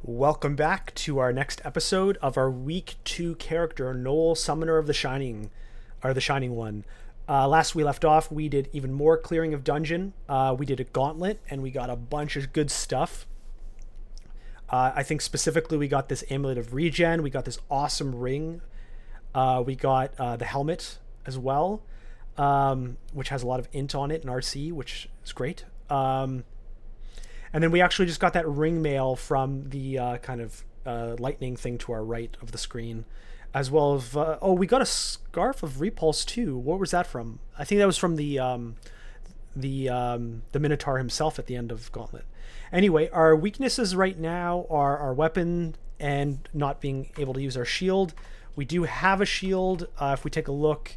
Welcome back to our next episode of our week 2 character, Gnoll, Summoner of the Shining, or the Shining One. Last we left off, we did even more clearing of dungeon. We did a gauntlet, and we got a bunch of good stuff. I think specifically we got this amulet of regen. We got this awesome ring. We got the helmet as well, which has a lot of int on it and RC, which is great. And then we actually just got that ring mail from the lightning thing to our right of the screen, as well as we got a scarf of repulse too. What was that from? I think that was from the Minotaur himself at the end of Gauntlet. Anyway, our weaknesses right now are our weapon and not being able to use our shield. We do have a shield. If we take a look,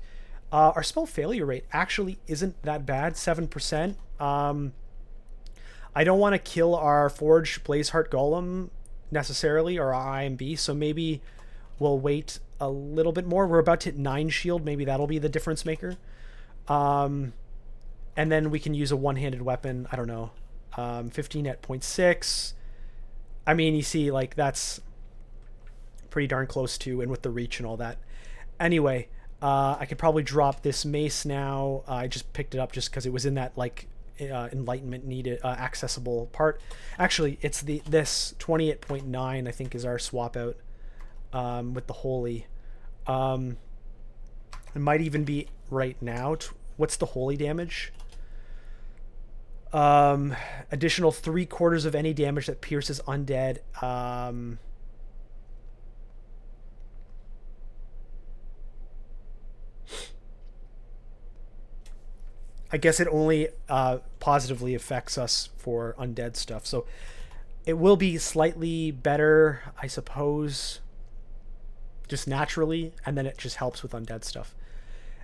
our spell failure rate actually isn't that bad, 7%. I don't want to kill our Forge Blazeheart Golem necessarily, or our IMB, so maybe we'll wait a little bit more. We're about to hit 9 shield. Maybe that'll be the difference maker. And then we can use a one-handed weapon. I don't know. 15 at 0.6. I mean, you see, like, that's pretty darn close to, and with the reach and all that. Anyway, I could probably drop this mace now. I just picked it up just because it was in that, like, enlightenment needed accessible part. Actually, it's this 28.9 I think is our swap out with the holy. It might even be right now. What's the holy damage? Additional 3/4 of any damage that pierces undead. I guess it only positively affects us for undead stuff. So it will be slightly better, I suppose, just naturally, and then it just helps with undead stuff.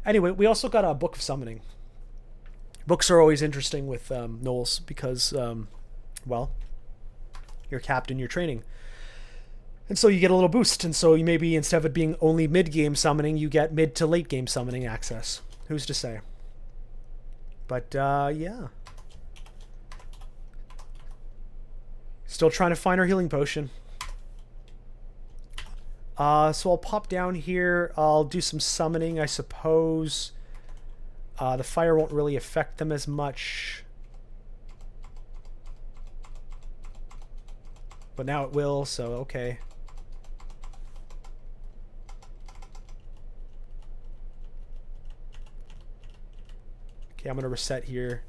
Anyway, we also got a Book of Summoning. Books are always interesting with Gnolls because, well, you're capped in your training. And so you get a little boost. And so you maybe, instead of it being only mid-game summoning, you get mid to late-game summoning access. Who's to say? But, yeah. Still trying to find our healing potion. So I'll pop down here. I'll do some summoning, I suppose. The fire won't really affect them as much. But now it will, so okay. Okay, I'm going to reset here.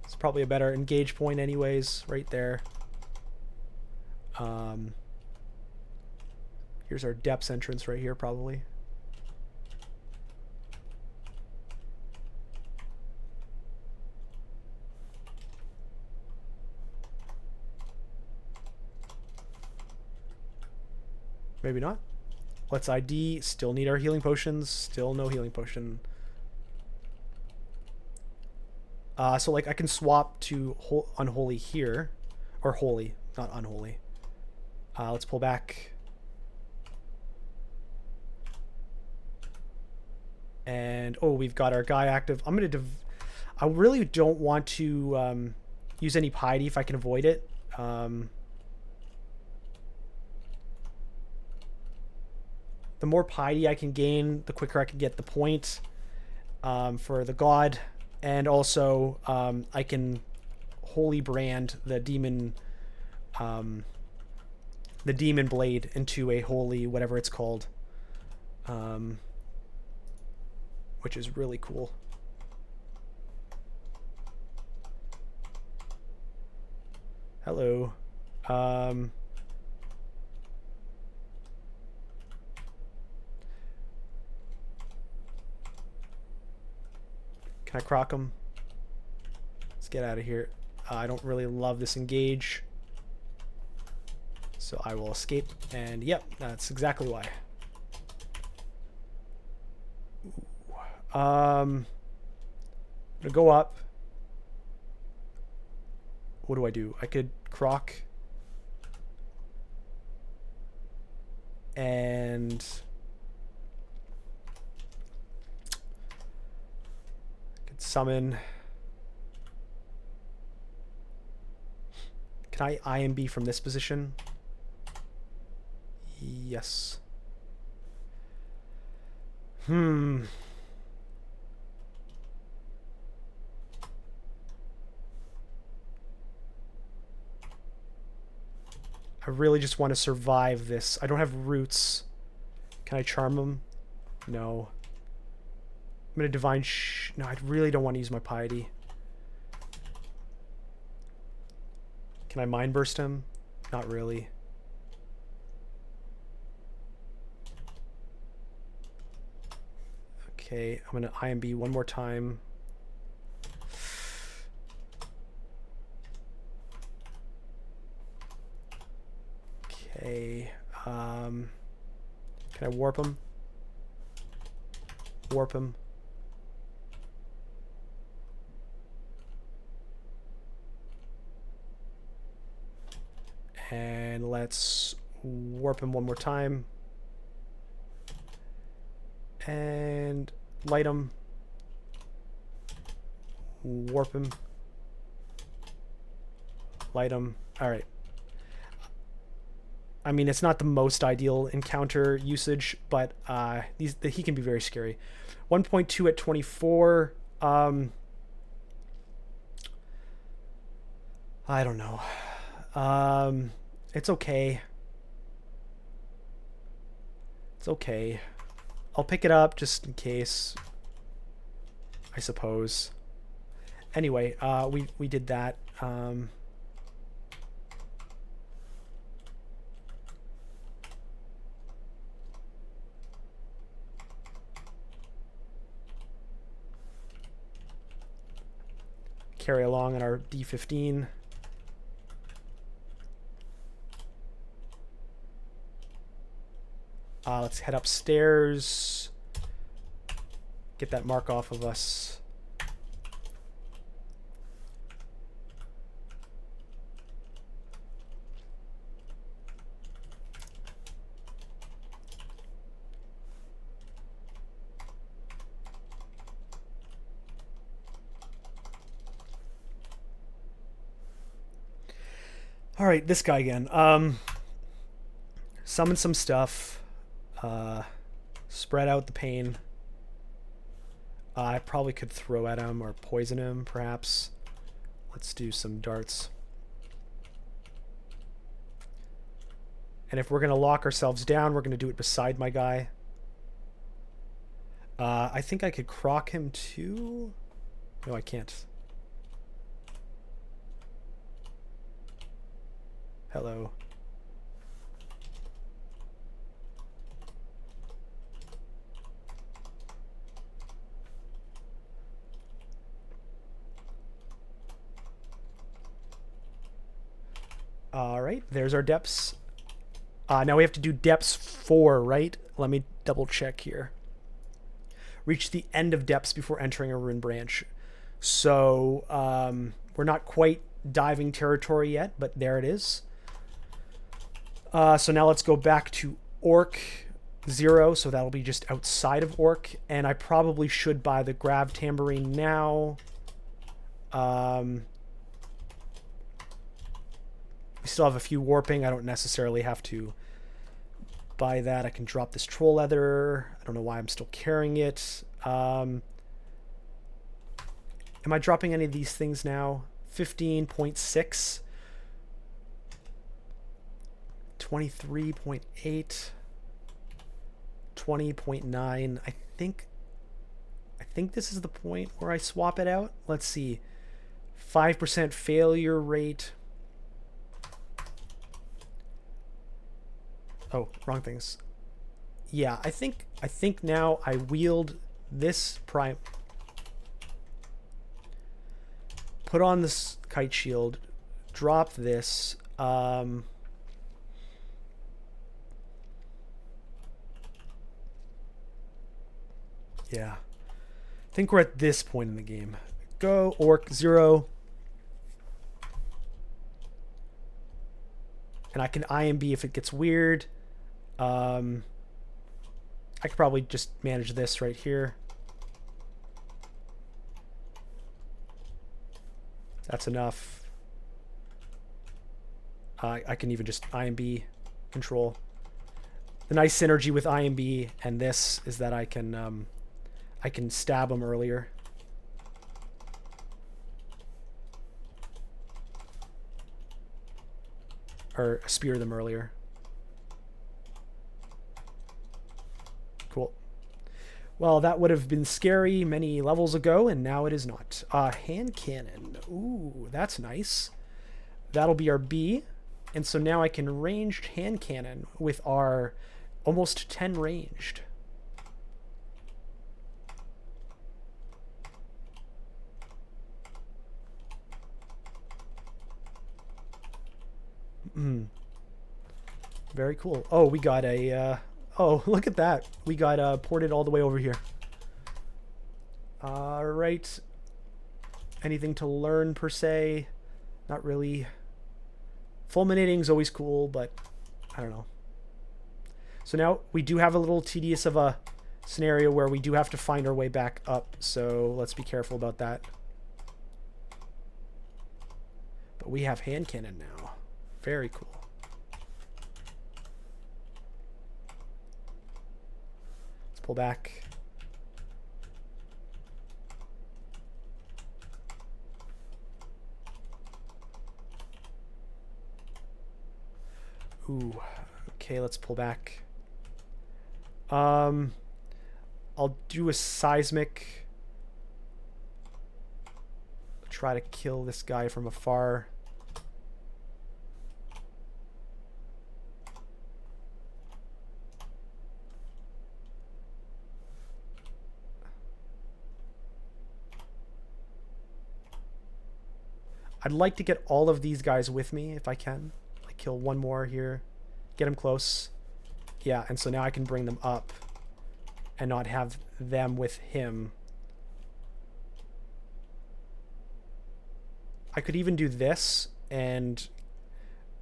It's probably a better engage point anyways, right there. Here's our depths entrance right here, probably. Maybe not. Let's ID. Still need our healing potions. Still no healing potion. So like I can swap to unholy here, or holy, not unholy. Let's pull back. And oh, we've got our guy active. I'm gonna. I really don't want to use any piety if I can avoid it. The more piety I can gain, the quicker I can get the point for the god, and also I can holy brand the demon blade into a holy whatever it's called, which is really cool. Hello. Can I crock him? Let's get out of here. I don't really love this engage, so I will escape. And yep, that's exactly why. I'm gonna go up. What do? I could croc and I could summon. Can I IMB from this position? Yes. I really just want to survive this. I don't have roots. Can I charm him? No. I'm going to divine no, I really don't want to use my piety. Can I mind burst him? Not really. Okay, I'm going to IMB one more time. Okay. Can I warp him? Warp him. And let's warp him one more time. And light him. Warp him. Light him. All right. I mean, it's not the most ideal encounter usage, but he can be very scary. 1.2 at 24. I don't know. It's okay. It's okay. I'll pick it up just in case, I suppose. Anyway, we did that. Carry along on our D15. Let's head upstairs. Get that mark off of us. All right, this guy again. Summon some stuff. Spread out the pain. I probably could throw at him or poison him, perhaps. Let's do some darts. And if we're going to lock ourselves down, we're going to do it beside my guy. I think I could croc him too. No, I can't. Hello. All right, there's our depths. Now we have to do depths 4, right? Let me double check here. Reach the end of depths before entering a rune branch. So we're not quite diving territory yet, but there it is. So now let's go back to Orc 0, so that'll be just outside of Orc, and I probably should buy the Grav Tambourine now. We still have a few warping. I don't necessarily have to buy that. I can drop this troll leather. I don't know why I'm still carrying it. Am I dropping any of these things now? 15.6. 23.8. 20.9. I think this is the point where I swap it out. Let's see. 5% failure rate. Oh, wrong things. Yeah, I think now I wield this prime. Put on this kite shield. Drop this. Yeah. I think we're at this point in the game. Go, Orc 0. And I can IMB if it gets weird. I could probably just manage this right here. That's enough. I can even just IMB control. The nice synergy with IMB and this is that I can stab them earlier. Or spear them earlier. Cool. Well, that would have been scary many levels ago, and now it is not. Hand cannon. Ooh, that's nice. That'll be our B. And so now I can ranged hand cannon with our almost 10 ranged. Very cool. Oh, we got a... oh, look at that. We got ported all the way over here. Alright. Anything to learn, per se? Not really. Fulminating is always cool, but I don't know. So now we do have a little tedious of a scenario where we do have to find our way back up, so let's be careful about that. But we have hand cannon now. Very cool. Let's pull back. Ooh, okay, let's pull back. I'll do a seismic. Try to kill this guy from afar. I'd like to get all of these guys with me if I can. Like kill one more here. Get him close. Yeah, and so now I can bring them up and not have them with him. I could even do this and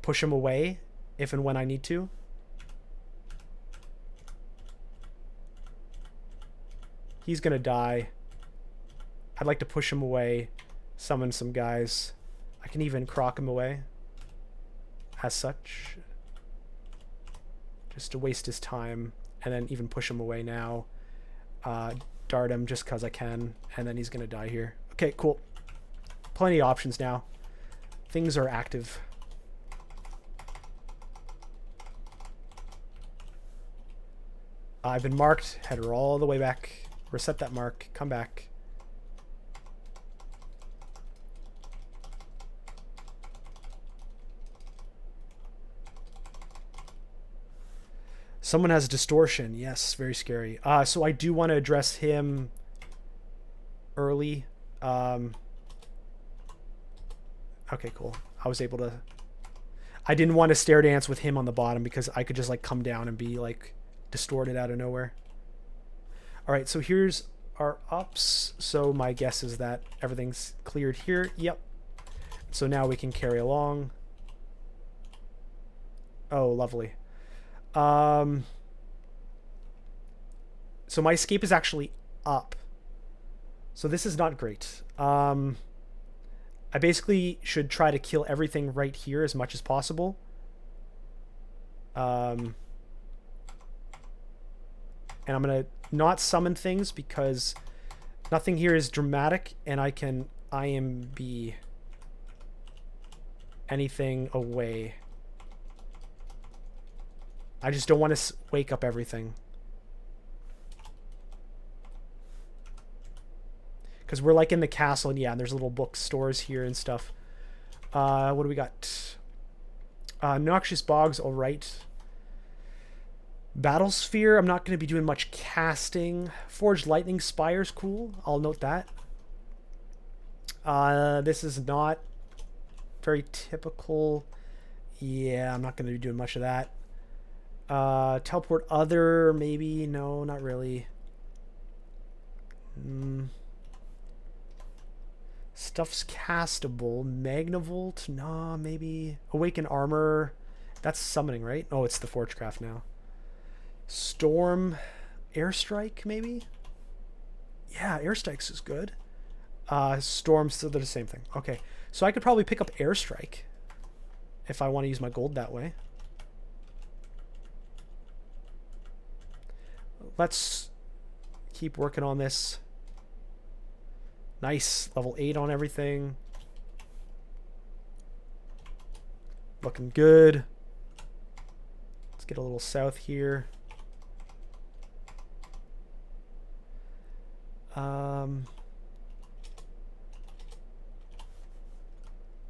push him away if and when I need to. He's gonna die. I'd like to push him away, summon some guys. I can even croc him away as such, just to waste his time, and then even push him away now. Dart him just because I can, and then he's gonna die here. Okay, cool. Plenty of options now. Things are active. I've been marked. Head her all the way back. Reset that mark. Come back. Someone has distortion. Yes, very scary. So I do want to address him early. Okay, cool. I was able to... I didn't want to stare dance with him on the bottom because I could just like come down and be like distorted out of nowhere. All right, so here's our ups. So my guess is that everything's cleared here. Yep. So now we can carry along. Oh, lovely. So my escape is actually up. So this is not great. I basically should try to kill everything right here as much as possible. And I'm going to not summon things because nothing here is dramatic, and I can IMB anything away. I just don't want to wake up everything. Because we're like in the castle, and yeah, and there's little bookstores here and stuff. What do we got? Noxious Bogs, alright. Battlesphere, I'm not going to be doing much casting. Forged Lightning Spire's cool. I'll note that. This is not very typical. Yeah, I'm not going to be doing much of that. Teleport other, maybe. No, not really. Stuff's castable. Magnavolt? Nah, maybe. Awaken Armor. That's summoning, right? Oh, it's the Forgecraft now. Storm. Airstrike, maybe? Yeah, Airstrikes is good. Storm, so they're the same thing. Okay, so I could probably pick up Airstrike. if I want to use my gold that way. Let's keep working on this. Nice. Level 8 on everything. Looking good. Let's get a little south here.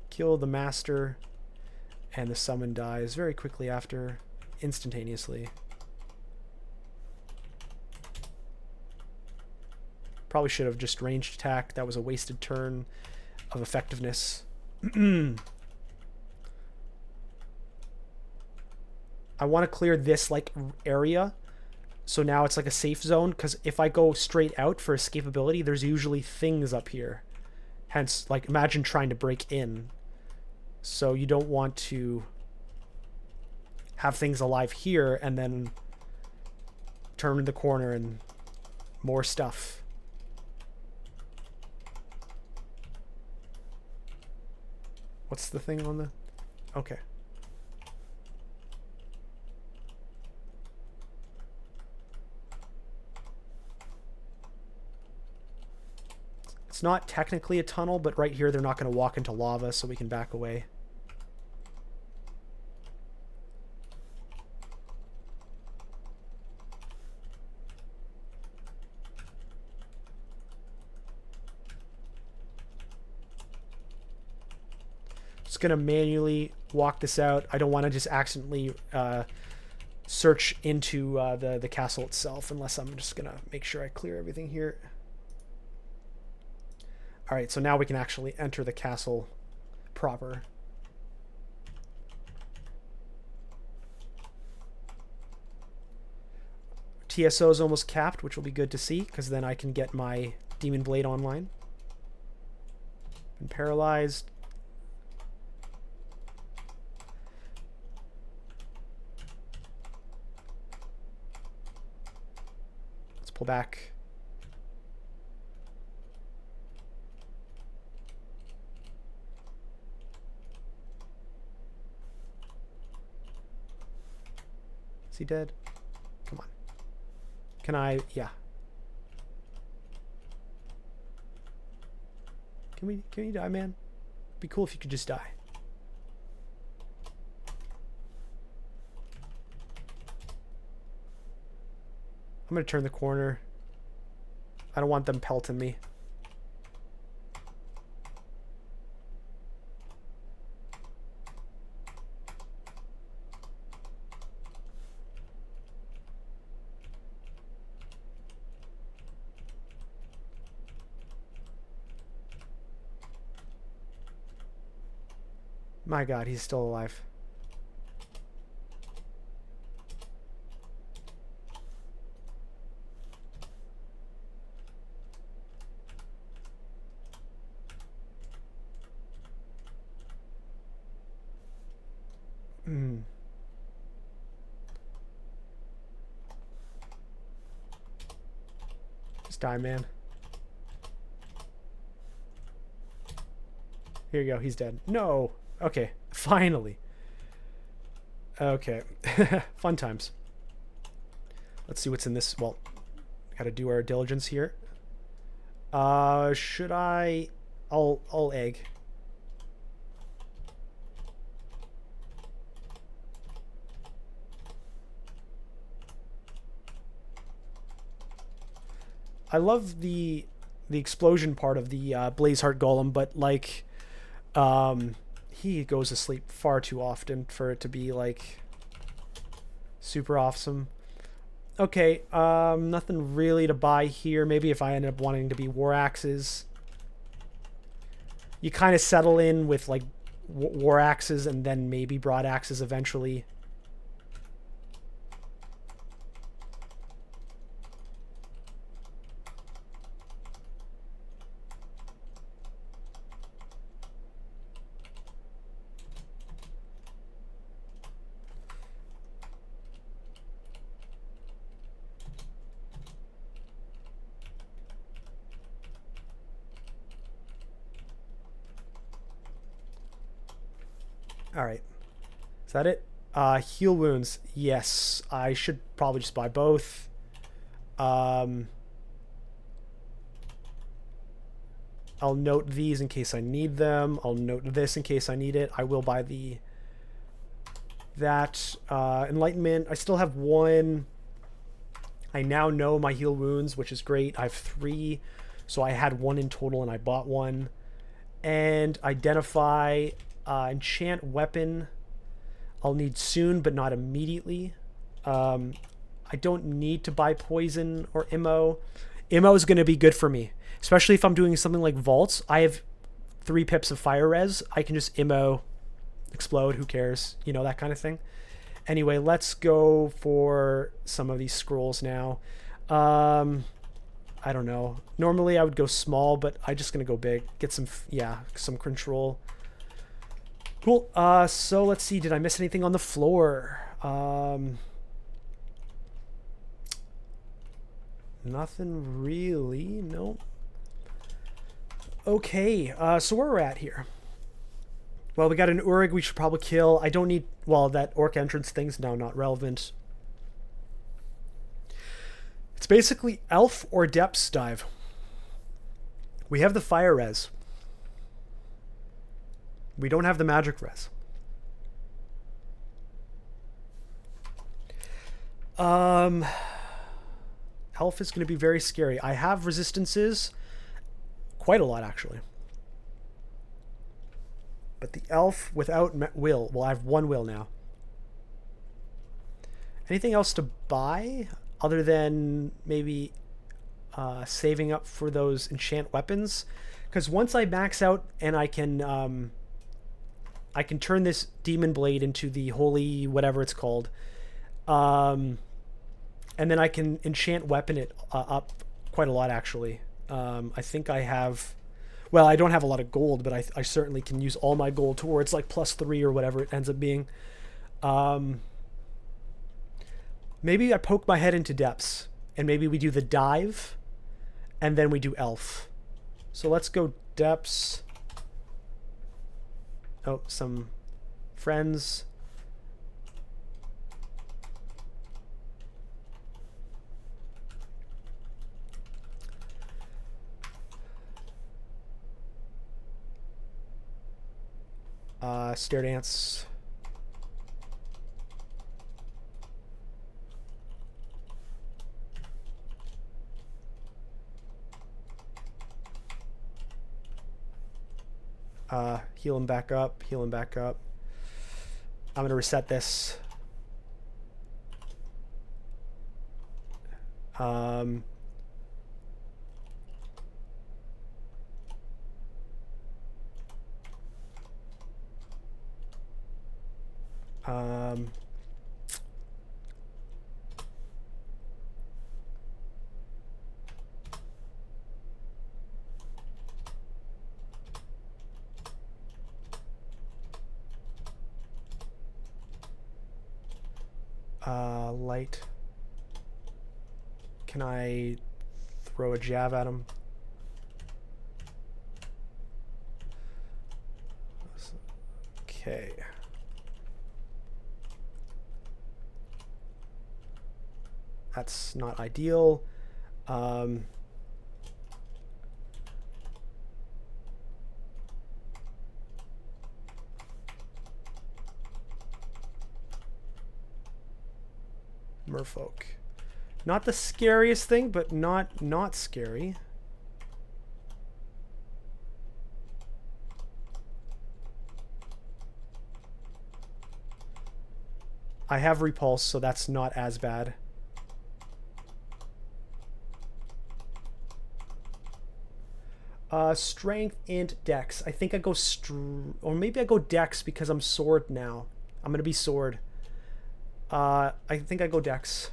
Kill the master, and the summon dies very quickly after, instantaneously. Probably should have just ranged attack. That was a wasted turn of effectiveness. I want to clear this like area, so now it's like a safe zone, because if I go straight out for escapability, there's usually things up here. Hence, like, imagine trying to break in. So you don't want to have things alive here and then turn the corner and more stuff. What's the thing on the... Okay. It's not technically a tunnel, but right here they're not going to walk into lava, so we can back away. Just going to manually walk this out. I don't want to just accidentally search into the castle itself, unless I'm just going to make sure I clear everything here. All right, so now we can actually enter the castle proper. TSO is almost capped, which will be good to see, because then I can get my Demon Blade online. Been paralyzed. Let's pull back. Is he dead? Come on. Can I? Yeah. Can you die, man? It'd be cool if you could just die. I'm gonna turn the corner. I don't want them pelting me. My God, he's still alive. Just die, man. Here you go, he's dead. No! Okay, finally. Okay, fun times. Let's see what's in this. Well, gotta do our diligence here. Should I? I'll egg. I love the explosion part of the Blazeheart Golem, but like, he goes to sleep far too often for it to be like super awesome. Okay, nothing really to buy here. Maybe if I end up wanting to be War Axes. You kind of settle in with like War Axes and then maybe Broad Axes eventually. All right, Is that it? Heal wounds. Yes, I should probably just buy both. I'll note these in case I need them. I'll note this in case I need it. I will buy that enlightenment. I still have one. I now know my heal wounds, which is great. I have 3, so I had 1 in total and I bought 1. And identify, enchant weapon. I'll need soon, but not immediately. I don't need to buy poison or immo. Immo is going to be good for me, especially if I'm doing something like vaults. I have 3 pips of fire res. I can just immo, explode, who cares, you know, that kind of thing. Anyway, let's go for some of these scrolls now. I don't know. Normally I would go small, but I'm just going to go big. Get some, some control. Cool. So let's see. Did I miss anything on the floor? Nothing really. No. Okay. So where we're at here. Well, we got an Urig we should probably kill. I don't need... Well, that orc entrance thing's now not relevant. It's basically elf or depths dive. We have the fire res. We don't have the magic res. Elf is going to be very scary. I have resistances. Quite a lot, actually. But the elf without will. Well, I have 1 will now. Anything else to buy other than maybe saving up for those enchant weapons? Because once I max out and I can turn this demon blade into the holy whatever it's called, and then I can enchant weapon it up quite a lot actually. I think I have... Well, I don't have a lot of gold, but I certainly can use all my gold towards like +3 or whatever it ends up being. Maybe I poke my head into depths, and maybe we do the dive, and then we do elf. So let's go depths. Oh, some friends. Stair dance. Heal him back up, heal him back up. I'm gonna reset this. Light. Can I throw a jab at him? Okay. That's not ideal. Merfolk. Not the scariest thing, but not scary. I have repulse, so that's not as bad. Strength and dex. I think I go or maybe I go dex because I'm sword now. I'm gonna be sword. I think I go dex.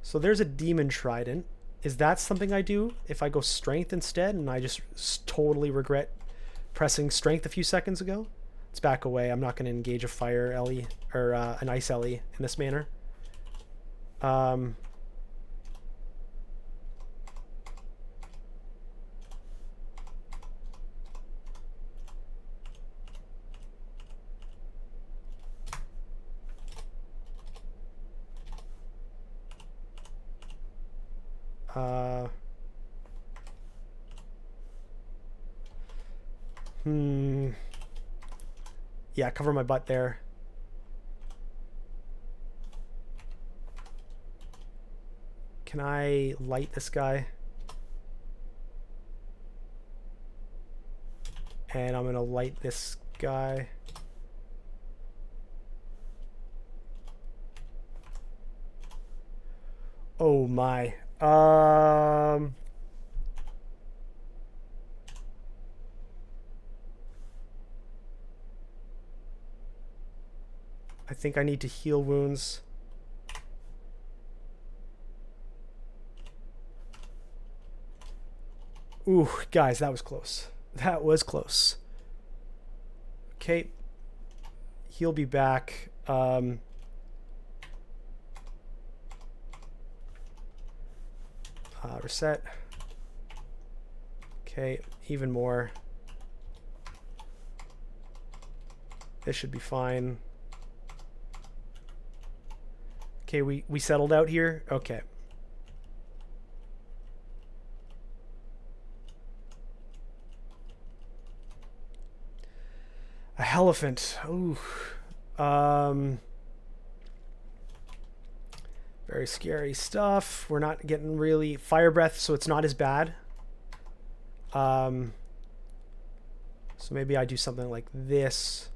So there's a demon trident. Is that something I do if I go strength instead and I just totally regret pressing strength a few seconds ago? Let's back away. I'm not going to engage a fire Ellie or an ice Ellie in this manner. Yeah, cover my butt there. Can I light this guy? And I'm gonna light this guy. Oh my. I think I need to heal wounds. Ooh, guys, that was close. That was close. Okay. He'll be back. Reset. Okay, even more. This should be fine. Okay, we settled out here? Okay. A elephant. Ooh. Very scary stuff. We're not getting really fire breath, so it's not as bad. So maybe I do something like this.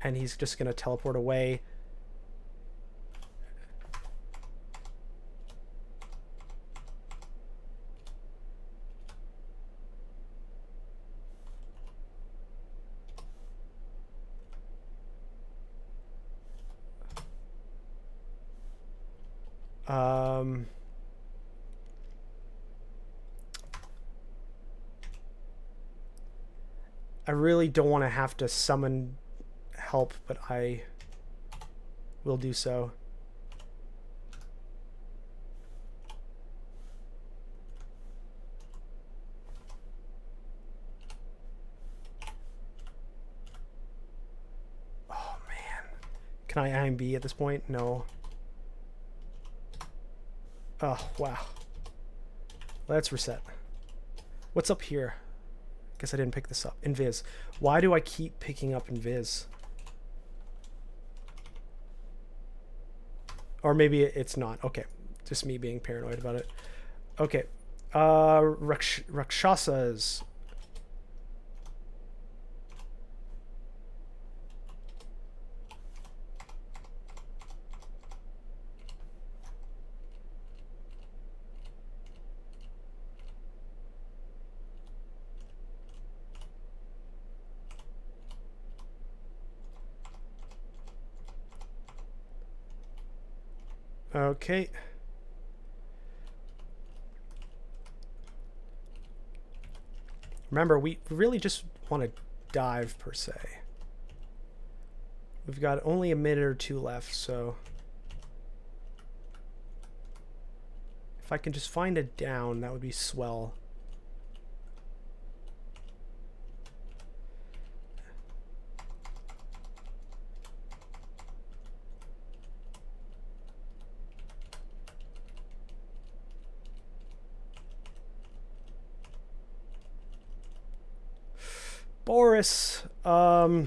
And he's just going to teleport away. I really don't want to have to summon help, but I will do so. Oh man. Can I IMB at this point? No. Oh, wow. Let's reset. What's up here? Guess I didn't pick this up. Invis. Why do I keep picking up Invis? Or maybe it's not. Okay. Just me being paranoid about it. Okay. Rakshasas. Okay. Remember, we really just want to dive, per se. We've got only a minute or two left, so... if I can just find a down, that would be swell. Boris, I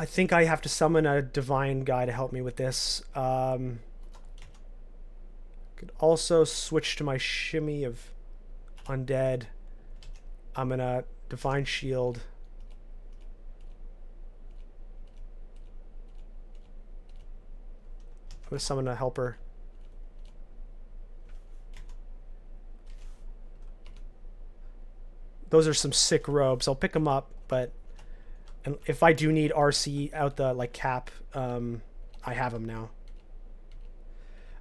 think I have to summon a divine guy to help me with this. Could also switch to my shimmy of undead. I'm gonna divine shield. I'm gonna summon a helper. Those are some sick robes. I'll pick them up, but if I do need RC out the cap, I have them now.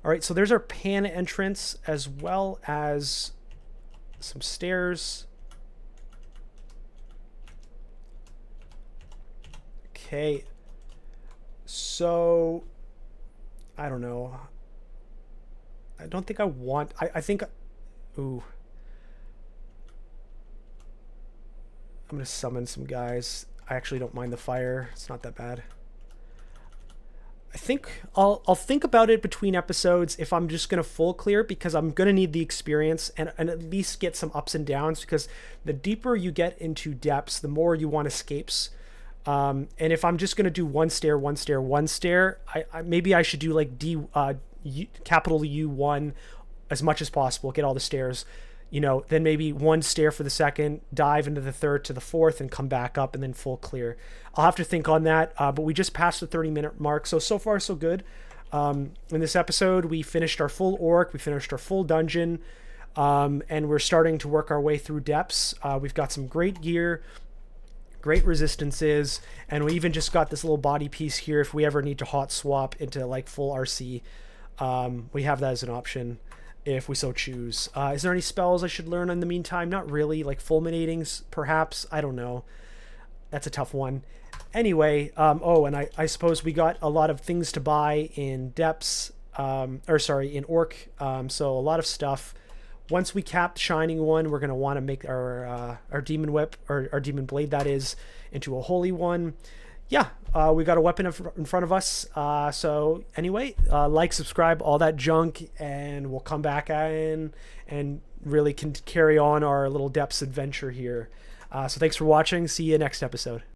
All right, so there's our pan entrance as well as some stairs. Okay. So, I don't know. I don't think I want... I think... Ooh. I'm going to summon some guys. I actually don't mind the fire. It's not that bad. I think I'll think about it between episodes if I'm just going to full clear, because I'm going to need the experience and at least get some ups and downs, because the deeper you get into depths, the more you want escapes. And if I'm just going to do one stair, maybe I should do like capital U1 as much as possible, get all the stairs, you know, then maybe one stair for the second, dive into the third to the fourth, and come back up, and then full clear. I'll have to think on that, but we just passed the 30-minute mark, so far so good. In this episode, we finished our full orc, we finished our full dungeon, and we're starting to work our way through depths. We've got some great gear, great resistances, and we even just got this little body piece here if we ever need to hot swap into like full RC. We have that as an option if we so choose. Is there any spells I should learn in the meantime? Not really. Like fulminatings, perhaps. I don't know. That's a tough one. Anyway, and I suppose we got a lot of things to buy in depths, in orc. So a lot of stuff. Once we cap the shining one, we're going to want to make our demon whip, or our demon blade, that is, into a holy one. Yeah, we got a weapon in front of us. So anyway, like, subscribe, all that junk, and we'll come back in and really can carry on our little depths adventure here. So thanks for watching. See you next episode.